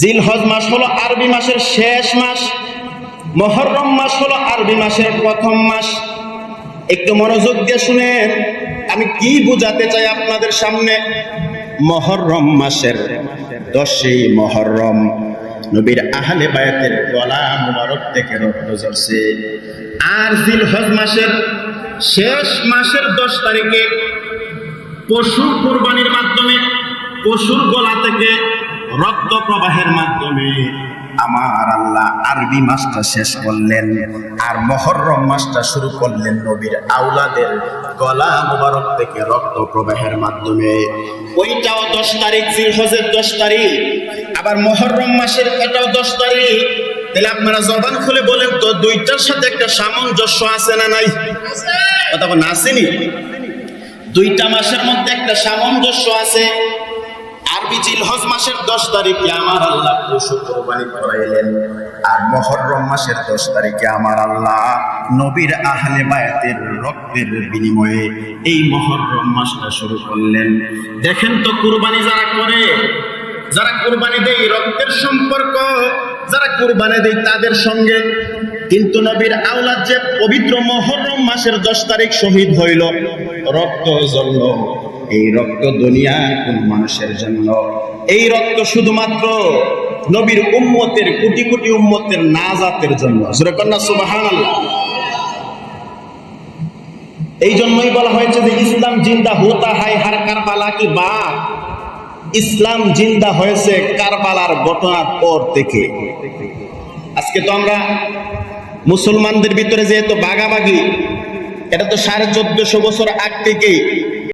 জিলহজ মাস হলো আরবি মাসের শেষ মাস, মুহররম মাস হলো আরবি মাসের প্রথম মাস। একটু মনোযোগ দিয়ে শুনেন আমি কি বোঝাতে চাই আপনাদের সামনে। মুহররম মাসের 10ই মুহররম নবীর আহলে বায়াতের গলা মুবারক থেকে রক্ত ঝরছে। আর জিলহজ মাসের শেষ মাসের 10 তারিখে পশু কুরবানির মাধ্যমে, পশুর গলা থেকে রক্ত প্রবাহের মাধ্যমে আমার আল্লাহ আরবি মাসটা শেষ করলেন, আর মুহররম মাসটা শুরু করলেন নবীর আওলাদের গলা মুবারক থেকে রক্ত প্রবাহের মাধ্যমে। ওইটাও 10 তারিখ, জিলহজের 10 তারিখ, আবার মুহররম মাসের এটাও 10 তারিখ। তাহলে আপনারা জবান খুলে বলেন তো, দুইটার সাথে একটা সামঞ্জস্য আছে না নাই? কথা বলেন, আসেনি? দুইটা মাসের মধ্যে একটা সামঞ্জস্য আছে। আরবি জিলহজ মাসের 10 তারিখে আমার আল্লাহ পশু কুরবানি করাইলেন, আর মুহররম মাসের 10 তারিখে আমার আল্লাহ নবীর আহলে বায়াতের রক্তের বিনিময়ে এই মুহররম মাসটা শুরু করলেন। দেখেন তো, কুরবানি যারা করে, যারা কুরবানি দেয়, রক্তের সম্পর্ক যারা কুরবানি দেয় তাদের সঙ্গে। কিন্তু নবীর আওলাদ যে পবিত্র মুহররম মাসের 10 তারিখ শহীদ হইল, রক্ত ঝরল, এই রক্ত দুনিয়ার কোন মানুষের জন্য? এই রক্ত শুধুমাত্র নবীর উম্মতের, কোটি কোটি উম্মতের নাজাতের জন্য। জোরে কন্যা সুবহানাল্লাহ। এই জন্যই বলা হয়েছে যে ইসলাম জিন্দা হোতা হায় হার কারবালা কি বাত। ইসলাম জিন্দা হয়েছে কারবালার ঘটনার পর থেকে। আজকে তো আমরা মুসলমানদের ভিতরে যেহেতু বাগাবাগি, এটা তো 1450 বছর আগ থেকেই